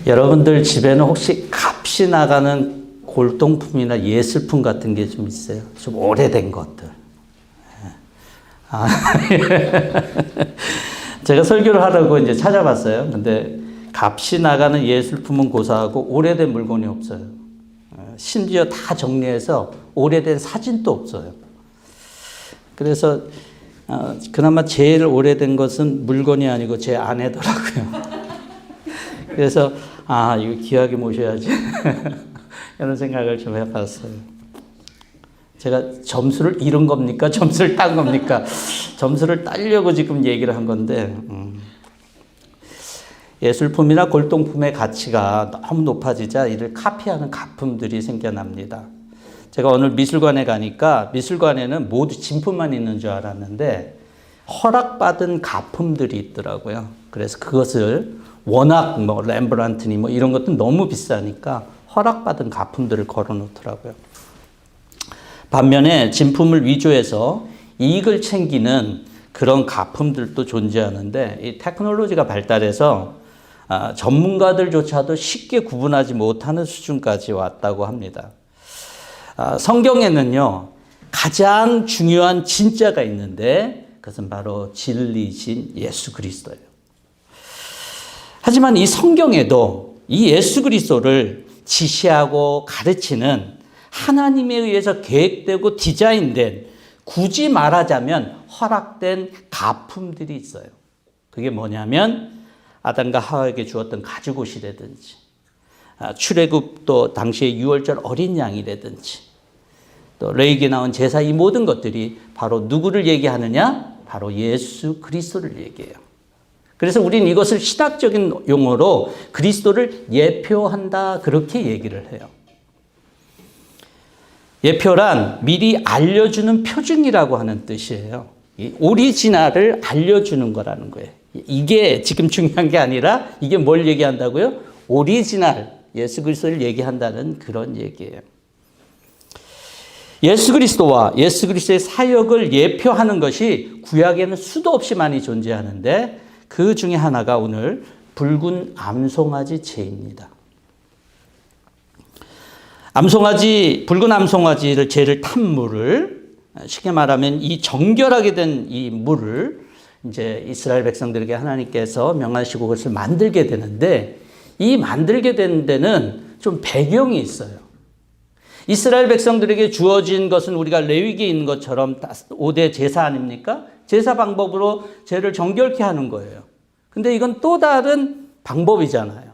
여러분들 집에는 혹시 값이 나가는 골동품이나 예술품 같은 게 좀 있어요? 좀 오래된 것들. 제가 설교를 하려고 이제 찾아봤어요. 근데 값이 나가는 예술품은 고사하고 오래된 물건이 없어요. 심지어 다 정리해서 오래된 사진도 없어요. 그래서 그나마 제일 오래된 것은 물건이 아니고 제 아내더라고요. 그래서 이거 귀하게 모셔야지 이런 생각을 좀 해봤어요. 제가 점수를 잃은 겁니까? 점수를 딴 겁니까? 점수를 따려고 지금 얘기를 한 건데 예술품이나 골동품의 가치가 너무 높아지자 이를 카피하는 가품들이 생겨납니다. 제가 오늘 미술관에 가니까 미술관에는 모두 진품만 있는 줄 알았는데 허락받은 가품들이 있더라고요. 그래서 그것을 워낙 렘브란트니 이런 것도 너무 비싸니까 허락받은 가품들을 걸어 놓더라고요. 반면에 진품을 위조해서 이익을 챙기는 그런 가품들도 존재하는데 이 테크놀로지가 발달해서 전문가들조차도 쉽게 구분하지 못하는 수준까지 왔다고 합니다. 성경에는요, 가장 중요한 진짜가 있는데 그것은 바로 진리이신 예수 그리스도예요. 하지만 이 성경에도 이 예수 그리스도를 지시하고 가르치는 하나님에 의해서 계획되고 디자인된, 굳이 말하자면 허락된 가품들이 있어요. 그게 뭐냐면 아담과 하와에게 주었던 가죽옷이라든지 출애굽도 당시의 유월절 어린 양이라든지 또 레위기에 나온 제사, 이 모든 것들이 바로 누구를 얘기하느냐? 바로 예수 그리스도를 얘기해요. 그래서 우리는 이것을 신학적인 용어로 그리스도를 예표한다, 그렇게 얘기를 해요. 예표란 미리 알려주는 표징이라고 하는 뜻이에요. 이 오리지널을 알려주는 거라는 거예요. 이게 지금 중요한 게 아니라 이게 뭘 얘기한다고요? 오리지널, 예수 그리스도를 얘기한다는 그런 얘기예요. 예수 그리스도와 예수 그리스도의 사역을 예표하는 것이 구약에는 수도 없이 많이 존재하는데 그 중에 하나가 오늘 붉은 암송아지 제입니다. 붉은 암송아지를 제를 탄 물을, 쉽게 말하면 이 정결하게 된 이 물을 이제 이스라엘 백성들에게 하나님께서 명하시고 그것을 만들게 되는데 이 만들게 된 데는 좀 배경이 있어요. 이스라엘 백성들에게 주어진 것은 우리가 레위기에 있는 것처럼 5대 제사 아닙니까? 제사 방법으로 죄를 정결케 하는 거예요. 근데 이건 또 다른 방법이잖아요.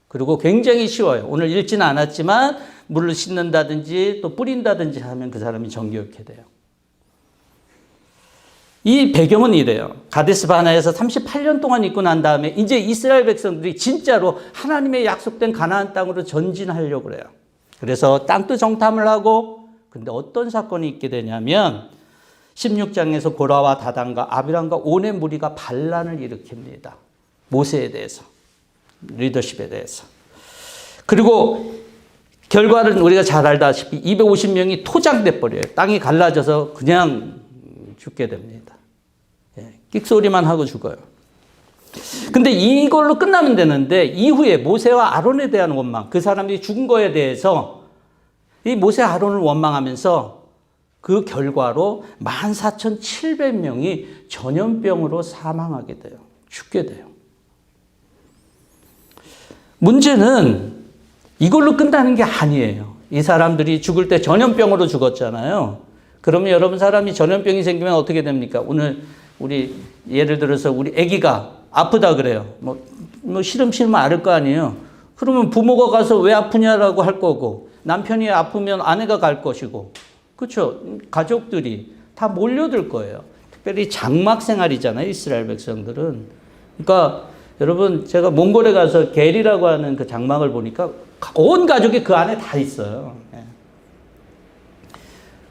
그리고 굉장히 쉬워요. 오늘 읽지는 않았지만 물을 씻는다든지 또 뿌린다든지 하면 그 사람이 정결케 돼요. 이 배경은 이래요. 가데스 바네아에서 38년 동안 있고 난 다음에 이제 이스라엘 백성들이 진짜로 하나님의 약속된 가나안 땅으로 전진하려고 그래요. 그래서 땅도 정탐을 하고, 근데 어떤 사건이 있게 되냐면 16장에서 고라와 다단과 아비람과 온의 무리가 반란을 일으킵니다. 모세에 대해서, 리더십에 대해서. 그리고 결과는 우리가 잘 알다시피 250명이 토장돼 버려요. 땅이 갈라져서 그냥 죽게 됩니다. 끽소리만 하고 죽어요. 근데 이걸로 끝나면 되는데 이후에 모세와 아론에 대한 원망, 그 사람들이 죽은 거에 대해서 이 모세 아론을 원망하면서 그 결과로 14,700명이 전염병으로 사망하게 돼요. 죽게 돼요. 문제는 이걸로 끝나는 게 아니에요. 이 사람들이 죽을 때 전염병으로 죽었잖아요. 그러면 여러분, 사람이 전염병이 생기면 어떻게 됩니까? 오늘 우리 예를 들어서 우리 아기가 아프다 그래요. 시름시름 앓을 거 아니에요. 그러면 부모가 가서 왜 아프냐라고 할 거고, 남편이 아프면 아내가 갈 것이고, 그렇죠? 가족들이 다 몰려들 거예요. 특별히 장막 생활이잖아요, 이스라엘 백성들은. 그러니까 여러분, 제가 몽골에 가서 게리라고 하는 그 장막을 보니까 온 가족이 그 안에 다 있어요.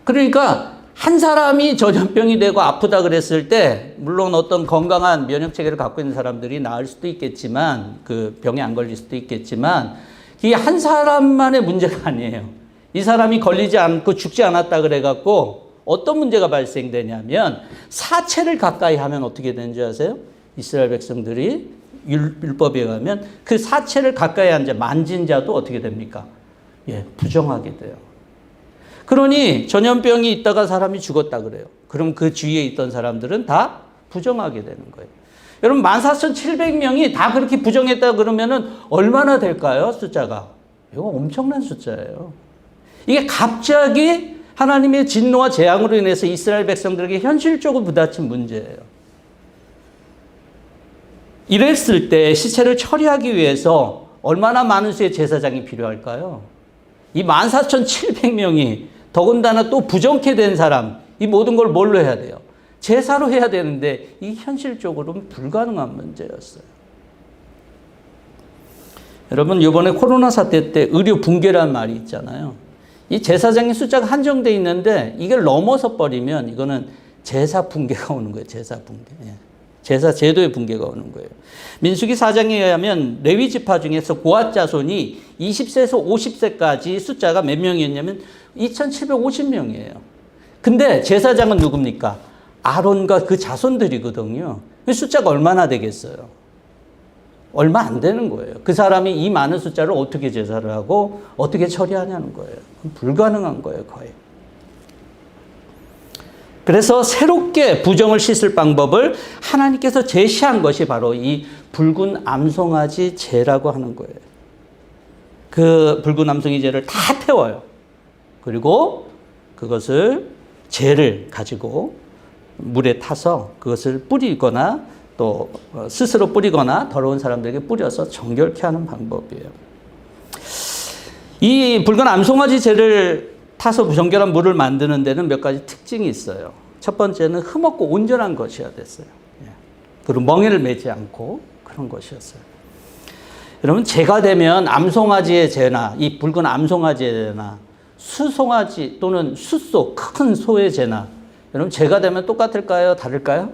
그러니까 한 사람이 전염병이 되고 아프다 그랬을 때, 물론 어떤 건강한 면역 체계를 갖고 있는 사람들이 나을 수도 있겠지만, 그 병에 안 걸릴 수도 있겠지만, 이게 한 사람만의 문제가 아니에요. 이 사람이 걸리지 않고 죽지 않았다 그래갖고 어떤 문제가 발생되냐면, 사체를 가까이 하면 어떻게 되는지 아세요? 이스라엘 백성들이 율법에 의하면 그 사체를 가까이 앉아 만진 자도 어떻게 됩니까? 예, 부정하게 돼요. 그러니 전염병이 있다가 사람이 죽었다 그래요. 그럼 그 주위에 있던 사람들은 다 부정하게 되는 거예요. 여러분 14,700명이 다 그렇게 부정했다 그러면은 얼마나 될까요? 숫자가. 이거 엄청난 숫자예요. 이게 갑자기 하나님의 진노와 재앙으로 인해서 이스라엘 백성들에게 현실적으로 부딪힌 문제예요. 이랬을 때 시체를 처리하기 위해서 얼마나 많은 수의 제사장이 필요할까요? 이 14,700명이 더군다나 또 부정케 된 사람, 이 모든 걸 뭘로 해야 돼요? 제사로 해야 되는데 이 현실적으로는 불가능한 문제였어요. 여러분 이번에 코로나 사태 때 의료 붕괴란 말이 있잖아요. 이 제사장의 숫자가 한정돼 있는데 이걸 넘어서 버리면 이거는 제사 붕괴가 오는 거예요. 제사 붕괴. 예. 제사 제도의 붕괴가 오는 거예요. 민수기 4장에 의하면 레위 지파 중에서 고앗 자손이 20세에서 50세까지 숫자가 몇 명이었냐면 2,750명이에요. 근데 제사장은 누굽니까? 아론과 그 자손들이거든요. 숫자가 얼마나 되겠어요? 얼마 안 되는 거예요. 그 사람이 이 많은 숫자를 어떻게 제사를 하고 어떻게 처리하냐는 거예요. 불가능한 거예요, 거의. 그래서 새롭게 부정을 씻을 방법을 하나님께서 제시한 것이 바로 이 붉은 암송아지 제라고 하는 거예요. 그 붉은 암송아지를 다 태워요. 그리고 그것을 제를 가지고 물에 타서 그것을 뿌리거나 또 스스로 뿌리거나 더러운 사람들에게 뿌려서 정결케 하는 방법이에요. 이 붉은 암송아지 제를 타서 정결한 물을 만드는 데는 몇 가지 특징이 있어요. 첫 번째는 흠없고 온전한 것이어야 됐어요. 그리고 멍에를 매지 않고 그런 것이었어요. 여러분 제가 되면 암송아지의 제나 이 붉은 암송아지의 제나 수송아지 또는 숫소 큰 소의 제나 여러분 제가 되면 똑같을까요? 다를까요?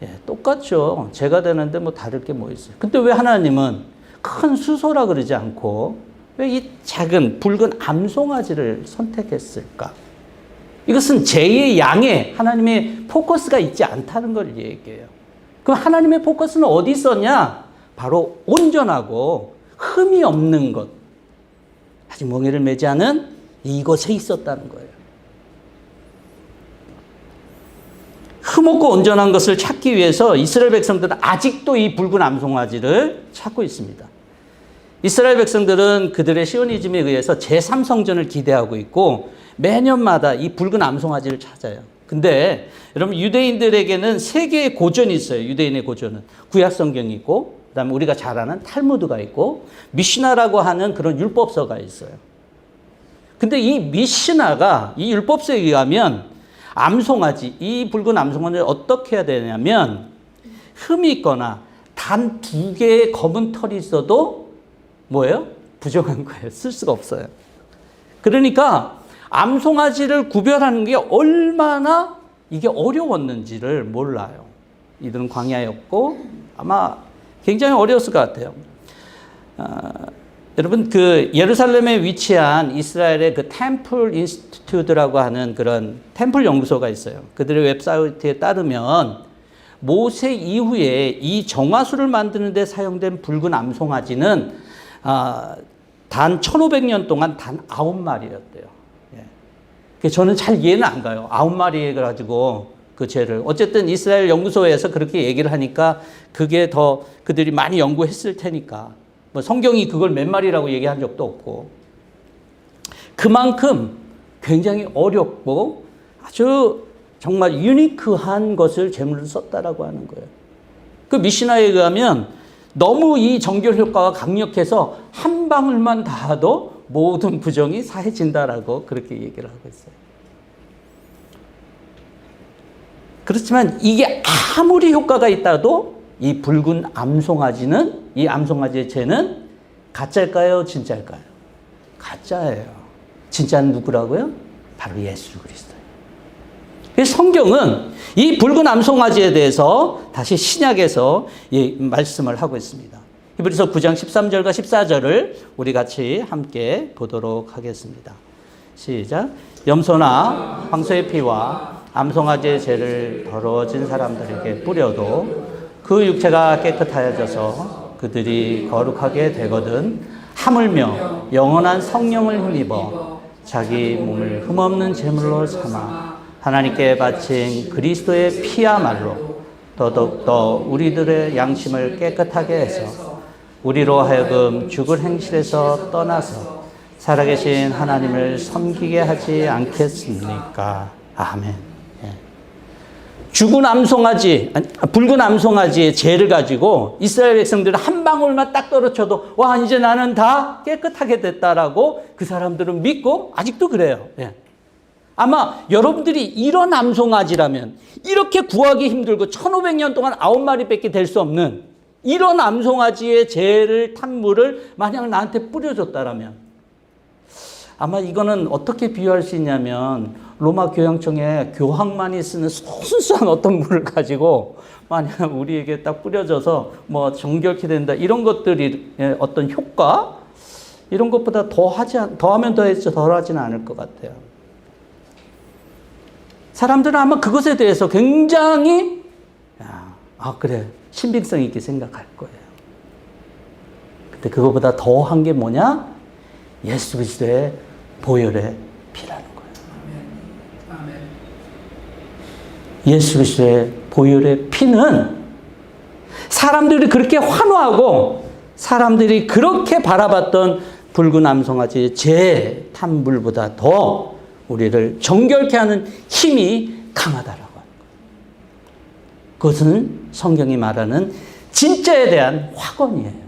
예, 똑같죠. 제가 되는데 뭐 다를 게 뭐 있어요. 근데 왜 하나님은 큰 수소라 그러지 않고 왜 이 작은 붉은 암송아지를 선택했을까? 이것은 제의 양에 하나님의 포커스가 있지 않다는 걸 얘기해요. 그럼 하나님의 포커스는 어디 있었냐? 바로 온전하고 흠이 없는 것. 아직 멍에를 매지 않은 이것에 있었다는 거예요. 흠없고 온전한 것을 찾기 위해서 이스라엘 백성들은 아직도 이 붉은 암송아지를 찾고 있습니다. 이스라엘 백성들은 그들의 시오니즘에 의해서 제3성전을 기대하고 있고 매년마다 이 붉은 암송아지를 찾아요. 근데 여러분 유대인들에게는 세 개의 고전이 있어요. 유대인의 고전은 구약성경이 있고 그다음에 우리가 잘 아는 탈무드가 있고 미시나라고 하는 그런 율법서가 있어요. 근데 이 미시나가 이 율법서에 의하면 암송아지, 이 붉은 암송아지를 어떻게 해야 되냐면 흠이 있거나 단 2개의 검은 털이 있어도 뭐예요? 부정한 거예요. 쓸 수가 없어요. 그러니까 암송아지를 구별하는 게 얼마나 이게 어려웠는지를 몰라요. 이들은 광야였고 아마 굉장히 어려웠을 것 같아요. 여러분 그 예루살렘에 위치한 이스라엘의 그 템플 인스티튜트라고 하는 그런 템플 연구소가 있어요. 그들의 웹사이트에 따르면 모세 이후에 이 정화수를 만드는 데 사용된 붉은 암송아지는 단 1500년 동안 단 9마리였대요. 예. 저는 잘 이해는 안 가요. 9마리 가지고 그 죄를. 어쨌든 이스라엘 연구소에서 그렇게 얘기를 하니까 그게 더 그들이 많이 연구했을 테니까. 뭐 성경이 그걸 몇 마리라고 얘기한 적도 없고. 그만큼 굉장히 어렵고 아주 정말 유니크한 것을 제물로 썼다라고 하는 거예요. 그 미시나에 의하면 너무 이 정결 효과가 강력해서 한 방울만 닿아도 모든 부정이 사해진다라고 그렇게 얘기를 하고 있어요. 그렇지만 이게 아무리 효과가 있다도 이 붉은 암송아지는 이 암송아지의 죄는 가짜일까요? 진짜일까요? 가짜예요. 진짜는 누구라고요? 바로 예수 그리스도예요. 그래서 성경은 이 붉은 암송아지에 대해서 다시 신약에서 말씀을 하고 있습니다. 히브리서 9장 13절과 14절을 우리 같이 함께 보도록 하겠습니다. 시작. 염소나 황소의 피와 암송아지의 죄를 더러워진 사람들에게 뿌려도 그 육체가 깨끗하여져서 그들이 거룩하게 되거든 하물며 영원한 성령을 힘입어 자기 몸을 흠없는 제물로 삼아 하나님께 바친 그리스도의 피야말로 더더욱더 우리들의 양심을 깨끗하게 해서 우리로 하여금 죽을 행실에서 떠나서 살아계신 하나님을 섬기게 하지 않겠습니까? 아멘. 죽은 암송아지, 붉은 암송아지의 죄를 가지고 이스라엘 백성들은 한 방울만 딱 떨어쳐도 와 이제 나는 다 깨끗하게 됐다라고 그 사람들은 믿고 아직도 그래요. 아마 여러분들이 이런 암송아지라면 이렇게 구하기 힘들고 1500년 동안 9마리밖에 될 수 없는 이런 암송아지의 죄를 탄 물을 만약 나한테 뿌려줬다라면 아마 이거는 어떻게 비유할 수 있냐면 로마 교황청에 교황만이 쓰는 순수한 어떤 물을 가지고 만약 우리에게 딱 뿌려져서 뭐 정결케 된다 이런 것들이 어떤 효과 이런 것보다 더하면 더했죠 덜하지는 않을 것 같아요. 사람들은 아마 그것에 대해서 굉장히 그래 신빙성 있게 생각할 거예요. 근데 그거보다 더한 게 뭐냐? 예수 그리스도의 보혈의 피라는 거예요. 아멘. 예수 그리스도의 보혈의 피는 사람들이 그렇게 환호하고 사람들이 그렇게 바라봤던 붉은 암송아지의 죄 탄 물보다 더 우리를 정결케 하는 힘이 강하다라고 하는 거예요. 그것은 성경이 말하는 진짜에 대한 확언이에요.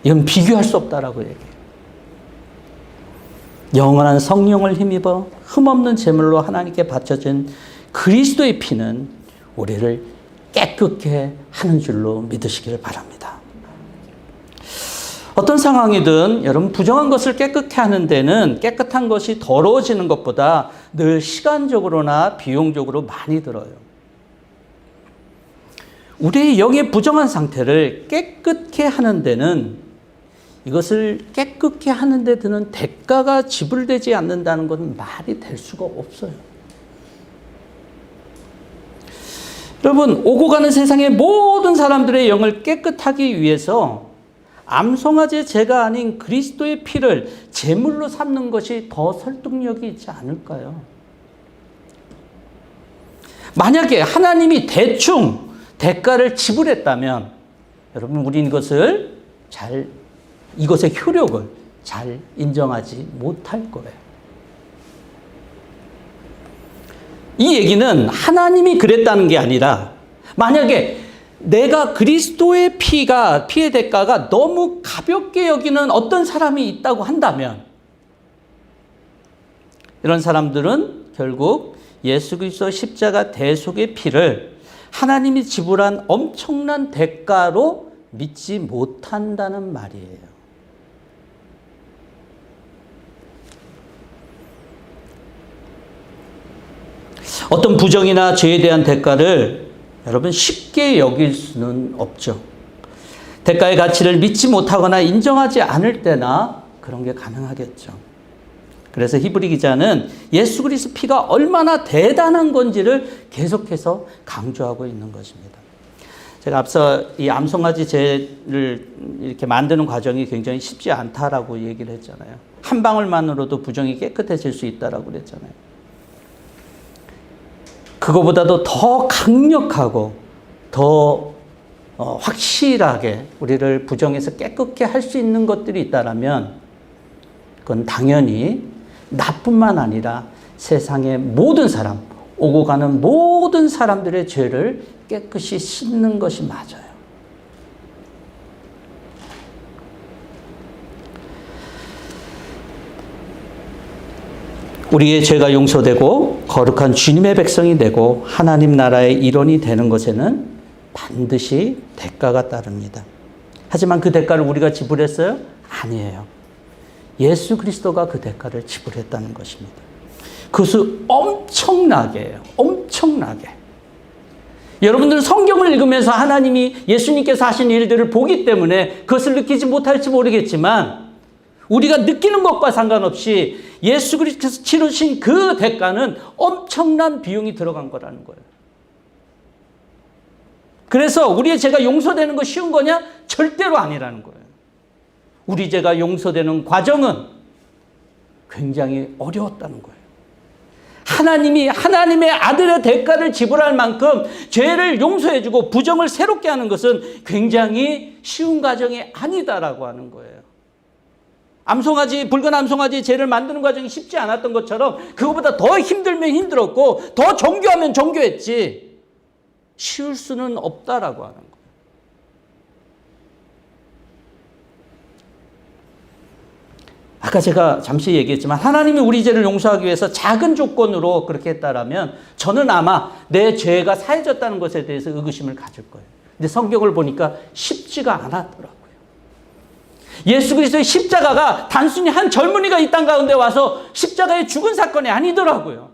이건 비교할 수 없다라고 얘기해요. 영원한 성령을 힘입어 흠없는 제물로 하나님께 바쳐진 그리스도의 피는 우리를 깨끗게 하는 줄로 믿으시기를 바랍니다. 어떤 상황이든 여러분 부정한 것을 깨끗게 하는 데는 깨끗한 것이 더러워지는 것보다 늘 시간적으로나 비용적으로 많이 들어요. 우리의 영의 부정한 상태를 깨끗게 하는 데는 이것을 깨끗게 하는 데 드는 대가가 지불되지 않는다는 것은 말이 될 수가 없어요. 여러분 오고 가는 세상의 모든 사람들의 영을 깨끗하기 위해서 암송아지의 죄가 아닌 그리스도의 피를 제물로 삼는 것이 더 설득력이 있지 않을까요? 만약에 하나님이 대충 대가를 지불했다면 여러분 우리는 이것의 효력을 잘 인정하지 못할 거예요. 이 얘기는 하나님이 그랬다는 게 아니라 만약에 내가 그리스도의 피의 대가가 너무 가볍게 여기는 어떤 사람이 있다고 한다면 이런 사람들은 결국 예수 그리스도 십자가 대속의 피를 하나님이 지불한 엄청난 대가로 믿지 못한다는 말이에요. 어떤 부정이나 죄에 대한 대가를 여러분 쉽게 여길 수는 없죠. 대가의 가치를 믿지 못하거나 인정하지 않을 때나 그런 게 가능하겠죠. 그래서 히브리 기자는 예수 그리스도 피가 얼마나 대단한 건지를 계속해서 강조하고 있는 것입니다. 제가 앞서 이 암송아지 죄를 이렇게 만드는 과정이 굉장히 쉽지 않다라고 얘기를 했잖아요. 한 방울만으로도 부정이 깨끗해질 수 있다라고 그랬잖아요. 그거보다도 더 강력하고 더 확실하게 우리를 부정에서 깨끗게 할 수 있는 것들이 있다면 그건 당연히 나뿐만 아니라 세상의 모든 사람, 오고 가는 모든 사람들의 죄를 깨끗이 씻는 것이 맞아요. 우리의 죄가 용서되고 거룩한 주님의 백성이 되고 하나님 나라의 일원이 되는 것에는 반드시 대가가 따릅니다. 하지만 그 대가를 우리가 지불했어요? 아니에요. 예수 그리스도가 그 대가를 지불했다는 것입니다. 그것은 엄청나게요. 엄청나게. 여러분들은 성경을 읽으면서 하나님이 예수님께서 하신 일들을 보기 때문에 그것을 느끼지 못할지 모르겠지만 우리가 느끼는 것과 상관없이 예수 그리스도께서 치르신 그 대가는 엄청난 비용이 들어간 거라는 거예요. 그래서 우리의 죄가 용서되는 거 쉬운 거냐? 절대로 아니라는 거예요. 우리 죄가 용서되는 과정은 굉장히 어려웠다는 거예요. 하나님이 하나님의 아들의 대가를 지불할 만큼 죄를 용서해주고 부정을 새롭게 하는 것은 굉장히 쉬운 과정이 아니다라고 하는 거예요. 암송아지, 붉은 암송아지 죄를 만드는 과정이 쉽지 않았던 것처럼 그거보다 더 힘들면 힘들었고 더 정교하면 정교했지 쉬울 수는 없다라고 하는 거예요. 아까 제가 잠시 얘기했지만 하나님이 우리 죄를 용서하기 위해서 작은 조건으로 그렇게 했다라면 저는 아마 내 죄가 사해졌다는 것에 대해서 의구심을 가질 거예요. 근데 성경을 보니까 쉽지가 않았더라고요. 예수 그리스도의 십자가가 단순히 한 젊은이가 이 땅 가운데 와서 십자가에 죽은 사건이 아니더라고요.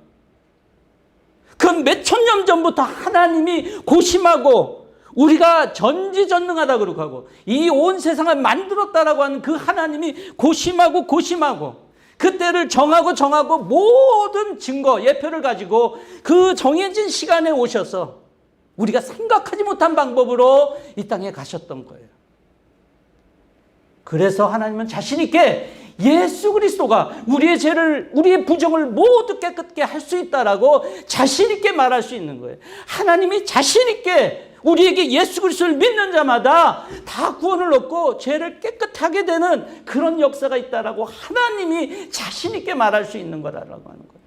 그 몇천 년 전부터 하나님이 고심하고 우리가 전지전능하다 그러고 하고 이 온 세상을 만들었다라고 하는 그 하나님이 고심하고 그때를 정하고 모든 증거, 예표를 가지고 그 정해진 시간에 오셔서 우리가 생각하지 못한 방법으로 이 땅에 가셨던 거예요. 그래서 하나님은 자신 있게 예수 그리스도가 우리의 죄를, 우리의 부정을 모두 깨끗게 할 수 있다라고 자신 있게 말할 수 있는 거예요. 하나님이 자신 있게 우리에게 예수 그리스도를 믿는 자마다 다 구원을 얻고 죄를 깨끗하게 되는 그런 역사가 있다라고 하나님이 자신 있게 말할 수 있는 거라고 하는 거예요.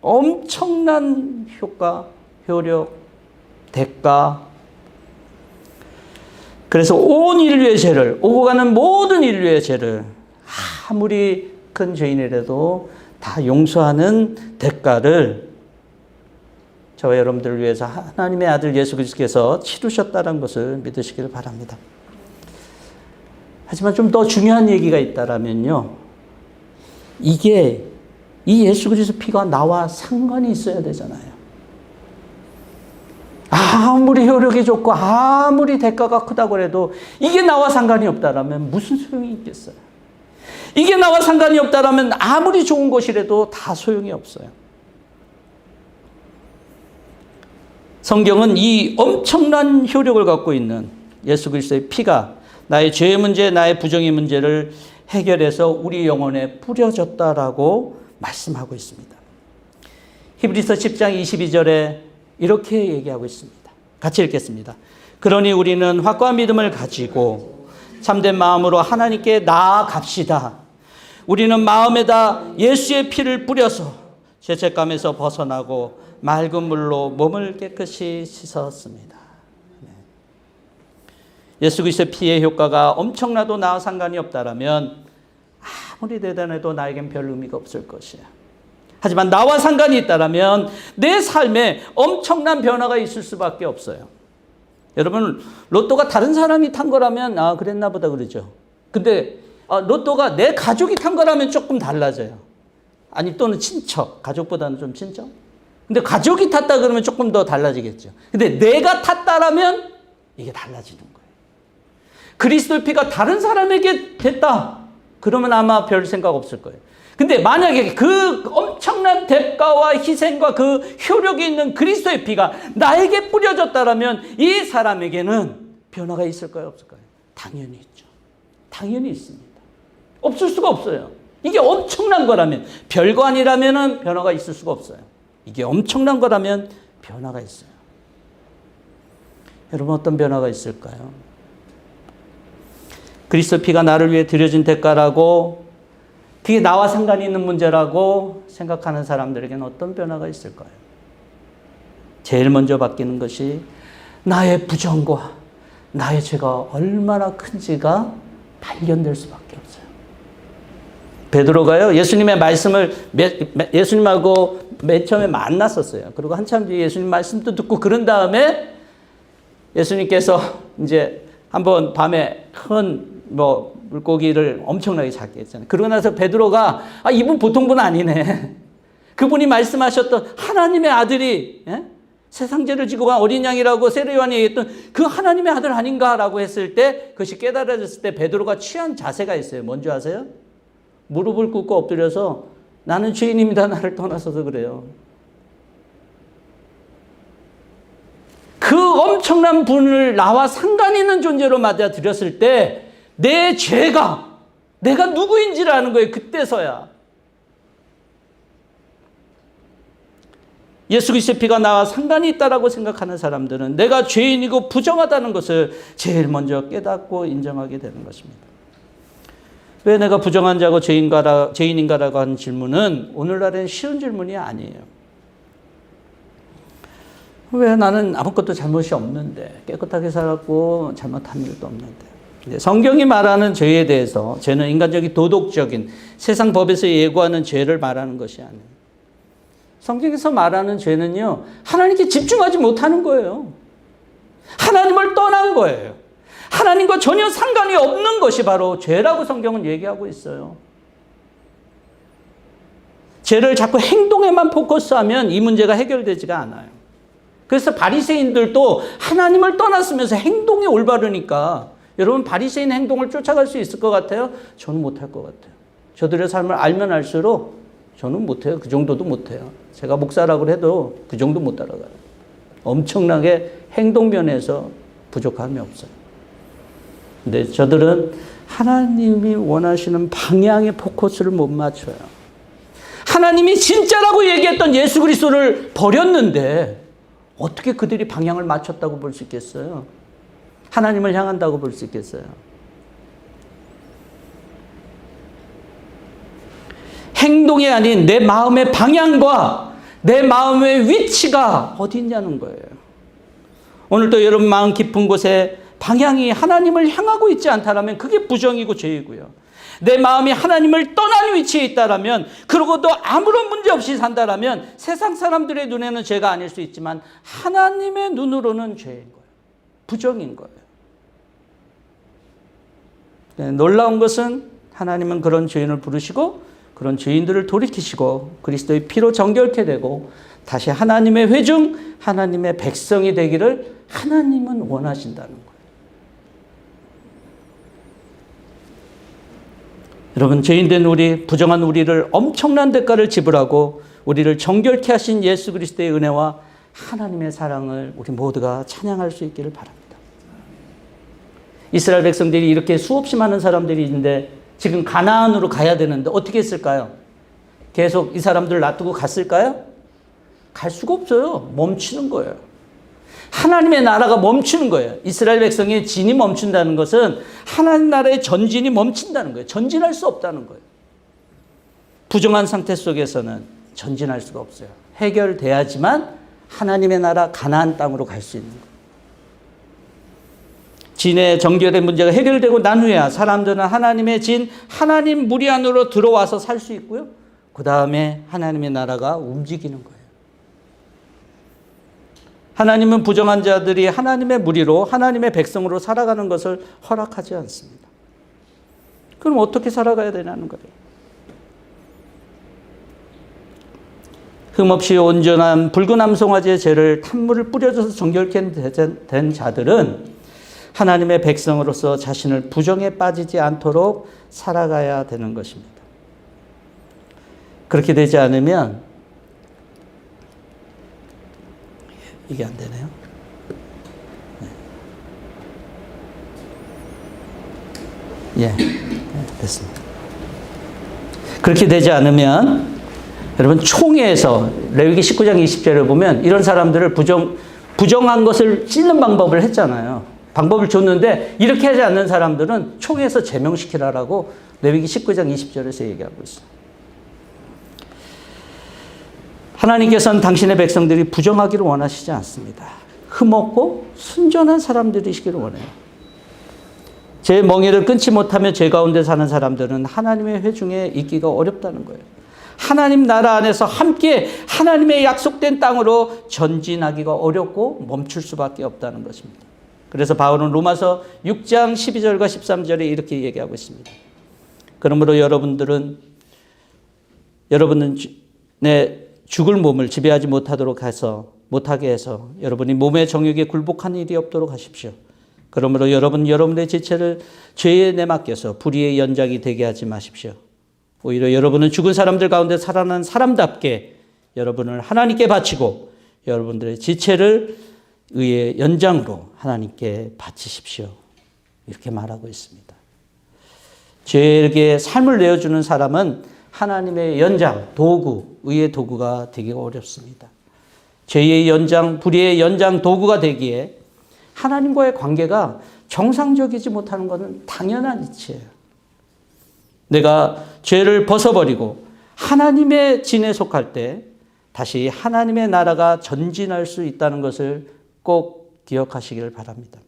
엄청난 효과, 효력, 대가. 그래서 온 인류의 죄를, 오고 가는 모든 인류의 죄를 아무리 큰 죄인이라도 다 용서하는 대가를 저와 여러분들을 위해서 하나님의 아들 예수 그리스도께서 치르셨다는 것을 믿으시기를 바랍니다. 하지만 좀 더 중요한 얘기가 있다라면요. 이 예수 그리스도 피가 나와 상관이 있어야 되잖아요. 아무리 효력이 좋고 아무리 대가가 크다고 해도 이게 나와 상관이 없다라면 무슨 소용이 있겠어요? 이게 나와 상관이 없다라면 아무리 좋은 것이라도 다 소용이 없어요. 성경은 이 엄청난 효력을 갖고 있는 예수 그리스도의 피가 나의 죄의 문제, 나의 부정의 문제를 해결해서 우리 영혼에 뿌려졌다라고 말씀하고 있습니다. 히브리서 10장 22절에 이렇게 얘기하고 있습니다. 같이 읽겠습니다. 그러니 우리는 확고한 믿음을 가지고 참된 마음으로 하나님께 나아갑시다. 우리는 마음에다 예수의 피를 뿌려서 죄책감에서 벗어나고 맑은 물로 몸을 깨끗이 씻었습니다. 예수 그리스도의 피의 효과가 엄청나도 나와 상관이 없다라면 아무리 대단해도 나에겐 별 의미가 없을 것이야. 하지만 나와 상관이 있다라면 내 삶에 엄청난 변화가 있을 수밖에 없어요. 여러분, 로또가 다른 사람이 탄 거라면 그랬나 보다 그러죠. 근데 로또가 내 가족이 탄 거라면 조금 달라져요. 아니 또는 친척, 가족보다는 좀 친척. 근데 가족이 탔다 그러면 조금 더 달라지겠죠. 근데 내가 탔다라면 이게 달라지는 거예요. 그리스도의 피가 다른 사람에게 됐다. 그러면 아마 별 생각 없을 거예요. 근데 만약에 그 엄청난 대가와 희생과 그 효력이 있는 그리스도의 피가 나에게 뿌려졌다라면 이 사람에게는 변화가 있을까요? 없을까요? 당연히 있죠. 당연히 있습니다. 없을 수가 없어요. 이게 엄청난 거라면, 별거 아니라면 변화가 있을 수가 없어요. 이게 엄청난 거라면 변화가 있어요. 여러분, 어떤 변화가 있을까요? 그리스도 피가 나를 위해 드려진 대가라고, 그게 나와 상관이 있는 문제라고 생각하는 사람들에게는 어떤 변화가 있을까요? 제일 먼저 바뀌는 것이 나의 부정과 나의 죄가 얼마나 큰지가 발견될 수밖에 없어요. 베드로가요, 예수님의 말씀을 예수님하고 맨 처음에 만났었어요. 그리고 한참 뒤에 예수님 말씀도 듣고 그런 다음에 예수님께서 이제 한번 밤에 큰 물고기를 엄청나게 잡게 했잖아요. 그러고 나서 베드로가 이분 보통 분 아니네. 그분이 말씀하셨던 하나님의 아들이 세상 죄를 지고 간 어린 양이라고 세례요한이 얘기했던 그 하나님의 아들 아닌가라고 했을 때, 그것이 깨달아졌을 때 베드로가 취한 자세가 있어요. 뭔지 아세요? 무릎을 꿇고 엎드려서 나는 죄인입니다. 나를 떠나서서 그래요. 그 엄청난 분을 나와 상관 있는 존재로 맞아들였을 때 내 죄가 내가 누구인지를 아는 거예요. 그때서야. 예수 그리스도의 피가 나와 상관이 있다라고 생각하는 사람들은 내가 죄인이고 부정하다는 것을 제일 먼저 깨닫고 인정하게 되는 것입니다. 왜 내가 부정한 자고 죄인인가라고 하는 질문은 오늘날엔 쉬운 질문이 아니에요. 왜 나는 아무것도 잘못이 없는데, 깨끗하게 살았고 잘못한 일도 없는데. 성경이 말하는 죄에 대해서, 죄는 인간적인 도덕적인 세상 법에서 예고하는 죄를 말하는 것이 아니에요. 성경에서 말하는 죄는요, 하나님께 집중하지 못하는 거예요. 하나님을 떠난 거예요. 하나님과 전혀 상관이 없는 것이 바로 죄라고 성경은 얘기하고 있어요. 죄를 자꾸 행동에만 포커스하면 이 문제가 해결되지가 않아요. 그래서 바리새인들도 하나님을 떠났으면서 행동이 올바르니까, 여러분 바리새인 행동을 쫓아갈 수 있을 것 같아요? 저는 못할 것 같아요. 저들의 삶을 알면 알수록 저는 못해요. 그 정도도 못해요. 제가 목사라고 해도 그 정도 못 따라가요. 엄청나게 행동면에서 부족함이 없어요. 근데 저들은 하나님이 원하시는 방향에 포커스를 못 맞춰요. 하나님이 진짜라고 얘기했던 예수 그리스도를 버렸는데 어떻게 그들이 방향을 맞췄다고 볼 수 있겠어요? 하나님을 향한다고 볼 수 있겠어요? 행동이 아닌 내 마음의 방향과 내 마음의 위치가 어디 있냐는 거예요. 오늘도 여러분 마음 깊은 곳에 방향이 하나님을 향하고 있지 않다라면 그게 부정이고 죄이고요. 내 마음이 하나님을 떠난 위치에 있다라면, 그러고도 아무런 문제 없이 산다라면 세상 사람들의 눈에는 죄가 아닐 수 있지만 하나님의 눈으로는 죄인 거예요. 부정인 거예요. 네, 놀라운 것은 하나님은 그런 죄인을 부르시고 그런 죄인들을 돌이키시고 그리스도의 피로 정결케 되고 다시 하나님의 회중, 하나님의 백성이 되기를 하나님은 원하신다는 거예요. 여러분, 죄인된 우리, 부정한 우리를 엄청난 대가를 지불하고 우리를 정결케 하신 예수 그리스도의 은혜와 하나님의 사랑을 우리 모두가 찬양할 수 있기를 바랍니다. 이스라엘 백성들이 이렇게 수없이 많은 사람들이 있는데 지금 가나안으로 가야 되는데 어떻게 했을까요? 계속 이 사람들 놔두고 갔을까요? 갈 수가 없어요. 멈추는 거예요. 하나님의 나라가 멈추는 거예요. 이스라엘 백성의 진이 멈춘다는 것은 하나님 나라의 전진이 멈춘다는 거예요. 전진할 수 없다는 거예요. 부정한 상태 속에서는 전진할 수가 없어요. 해결돼야지만 하나님의 나라 가나안 땅으로 갈 수 있는 거예요. 진의 정결의 문제가 해결되고 난 후에야 사람들은 하나님의 진, 하나님 무리 안으로 들어와서 살 수 있고요. 그 다음에 하나님의 나라가 움직이는 거예요. 하나님은 부정한 자들이 하나님의 무리로, 하나님의 백성으로 살아가는 것을 허락하지 않습니다. 그럼 어떻게 살아가야 되냐는 거예요. 흠없이 온전한 붉은 암송아지의 죄를 탄물을 뿌려줘서 정결케 된 자들은 하나님의 백성으로서 자신을 부정에 빠지지 않도록 살아가야 되는 것입니다. 그렇게 되지 않으면 이게 안 되네요. 예, 됐습니다. 그렇게 되지 않으면 여러분 총회에서 레위기 19장 20절을 보면 이런 사람들을 부정한 것을 찢는 방법을 했잖아요. 방법을 줬는데 이렇게 하지 않는 사람들은 총회에서 제명시키라라고 레위기 19장 20절에서 얘기하고 있어요. 하나님께서는 당신의 백성들이 부정하기를 원하시지 않습니다. 흠없고 순전한 사람들이시기를 원해요. 제 멍에를 끊지 못하며 죄 가운데 사는 사람들은 하나님의 회중에 있기가 어렵다는 거예요. 하나님 나라 안에서 함께 하나님의 약속된 땅으로 전진하기가 어렵고 멈출 수밖에 없다는 것입니다. 그래서 바울은 로마서 6장 12절과 13절에 이렇게 얘기하고 있습니다. 그러므로 여러분은 내 죽을 몸을 지배하지 못하도록 해서 못하게 해서 여러분이 몸의 정욕에 굴복한 일이 없도록 하십시오. 그러므로 여러분의 지체를 죄에 내맡겨서 불의의 연장이 되게 하지 마십시오. 오히려 여러분은 죽은 사람들 가운데 살아난 사람답게 여러분을 하나님께 바치고 여러분들의 지체를 의의 연장으로 하나님께 바치십시오. 이렇게 말하고 있습니다. 죄에게 삶을 내어주는 사람은 하나님의 연장, 도구, 의의 도구가 되기가 어렵습니다. 죄의 연장, 불의의 연장 도구가 되기에 하나님과의 관계가 정상적이지 못하는 것은 당연한 이치예요. 내가 죄를 벗어버리고 하나님의 진에 속할 때 다시 하나님의 나라가 전진할 수 있다는 것을 꼭 기억하시길 바랍니다.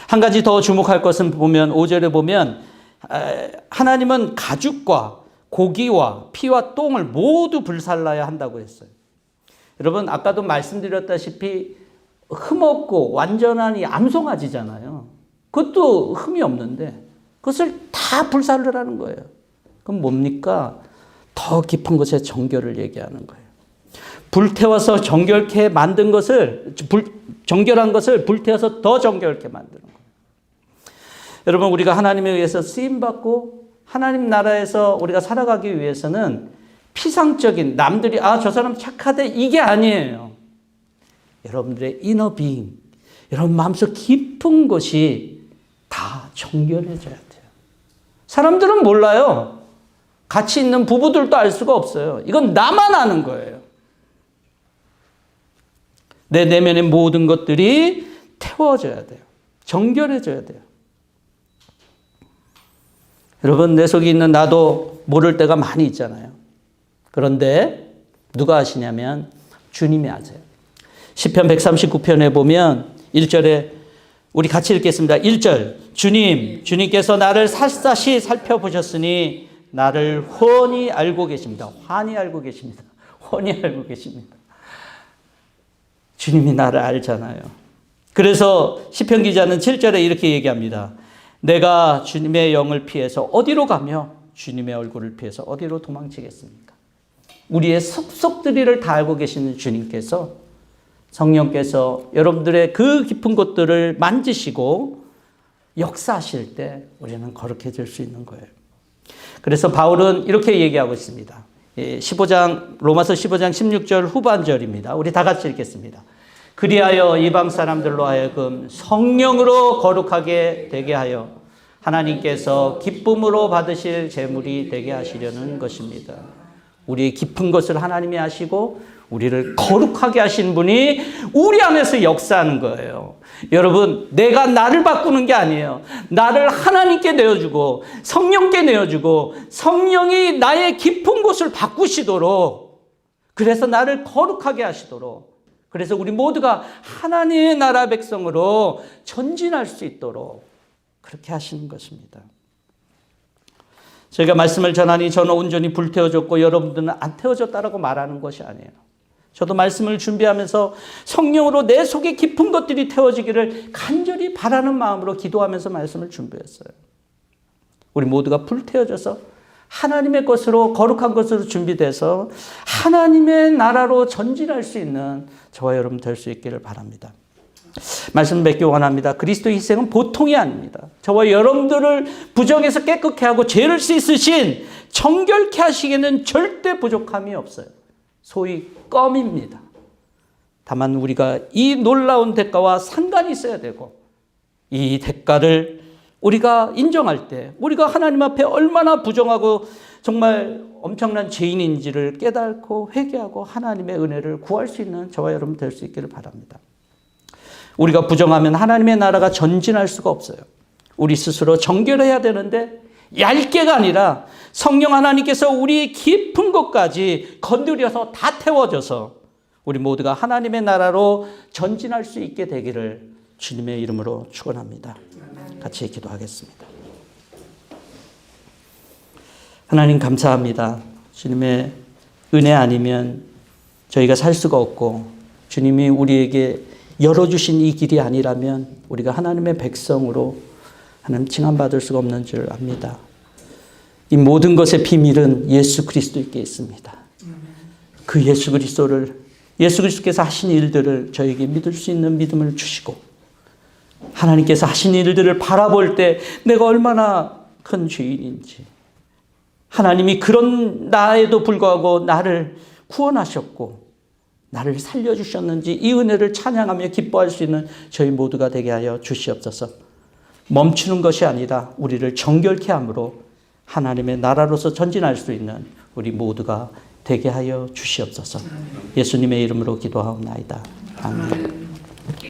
한 가지 더 주목할 것은 보면 5절에 보면 하나님은 가죽과 고기와 피와 똥을 모두 불살라야 한다고 했어요. 여러분 아까도 말씀드렸다시피 흠없고 완전한 이 암송아지잖아요. 그것도 흠이 없는데 그것을 다 불살르라는 거예요. 그럼 뭡니까? 더 깊은 것의 정결을 얘기하는 거예요. 불태워서 정결케 만든 것을 정결한 것을 불태워서 더 정결케 만드는 거예요. 여러분 우리가 하나님에 의해서 쓰임받고 하나님 나라에서 우리가 살아가기 위해서는 피상적인 남들이 저 사람 착하대 이게 아니에요. 여러분들의 이너 비잉, 여러분 마음속 깊은 것이 다 정결해져야 돼요. 사람들은 몰라요. 같이 있는 부부들도 알 수가 없어요. 이건 나만 아는 거예요. 내 내면의 모든 것들이 태워져야 돼요. 정결해져야 돼요. 여러분 내 속에 있는 나도 모를 때가 많이 있잖아요. 그런데 누가 아시냐면 주님이 아세요. 시편 139편에 보면 1절에 우리 같이 읽겠습니다. 1절 주님께서 나를 샅샅이 살펴보셨으니 나를 훤히 알고 계십니다. 환히 알고 계십니다. 훤히 알고 계십니다. 주님이 나를 알잖아요. 그래서 시편 기자는 7절에 이렇게 얘기합니다. 내가 주님의 영을 피해서 어디로 가며 주님의 얼굴을 피해서 어디로 도망치겠습니까? 우리의 속속들이를 다 알고 계시는 주님께서 성령께서 여러분들의 그 깊은 것들을 만지시고 역사하실 때 우리는 거룩해질 수 있는 거예요. 그래서 바울은 이렇게 얘기하고 있습니다. 로마서 15장 16절 후반절입니다. 우리 다 같이 읽겠습니다. 그리하여 이방 사람들로 하여금 성령으로 거룩하게 되게 하여 하나님께서 기쁨으로 받으실 제물이 되게 하시려는 것입니다. 우리의 깊은 것을 하나님이 아시고 우리를 거룩하게 하신 분이 우리 안에서 역사하는 거예요. 여러분, 내가 나를 바꾸는 게 아니에요. 나를 하나님께 내어주고 성령께 내어주고 성령이 나의 깊은 곳을 바꾸시도록, 그래서 나를 거룩하게 하시도록, 그래서 우리 모두가 하나님의 나라 백성으로 전진할 수 있도록 그렇게 하시는 것입니다. 저희가 말씀을 전하니 저는 온전히 불태워졌고 여러분들은 안 태워졌다라고 말하는 것이 아니에요. 저도 말씀을 준비하면서 성령으로 내 속에 깊은 것들이 태워지기를 간절히 바라는 마음으로 기도하면서 말씀을 준비했어요. 우리 모두가 불태워져서 하나님의 것으로, 거룩한 것으로 준비돼서 하나님의 나라로 전진할 수 있는 저와 여러분 될 수 있기를 바랍니다. 말씀 맺기 원합니다. 그리스도의 희생은 보통이 아닙니다. 저와 여러분들을 부정해서 깨끗게 하고 죄를 씻으신 정결케 하시기에는 절대 부족함이 없어요. 소위 껌입니다. 다만 우리가 이 놀라운 대가와 상관이 있어야 되고, 이 대가를 우리가 인정할 때 우리가 하나님 앞에 얼마나 부정하고 정말 엄청난 죄인인지를 깨닫고 회개하고 하나님의 은혜를 구할 수 있는 저와 여러분 될 수 있기를 바랍니다. 우리가 부정하면 하나님의 나라가 전진할 수가 없어요. 우리 스스로 정결해야 되는데 얇게가 아니라 성령 하나님께서 우리 깊은 것까지 건드려서 다 태워져서 우리 모두가 하나님의 나라로 전진할 수 있게 되기를 주님의 이름으로 축원합니다. 같이 기도하겠습니다. 하나님 감사합니다. 주님의 은혜 아니면 저희가 살 수가 없고, 주님이 우리에게 열어주신 이 길이 아니라면 우리가 하나님의 백성으로 하나님 칭함받을 수가 없는 줄 압니다. 이 모든 것의 비밀은 예수 그리스도께 있습니다. 그 예수 그리스도를 예수 그리스도께서 하신 일들을 저에게 믿을 수 있는 믿음을 주시고, 하나님께서 하신 일들을 바라볼 때 내가 얼마나 큰 죄인인지, 하나님이 그런 나에도 불구하고 나를 구원하셨고 나를 살려주셨는지 이 은혜를 찬양하며 기뻐할 수 있는 저희 모두가 되게 하여 주시옵소서. 멈추는 것이 아니라 우리를 정결케 함으로 하나님의 나라로서 전진할 수 있는 우리 모두가 되게 하여 주시옵소서. 예수님의 이름으로 기도하옵나이다. 아멘.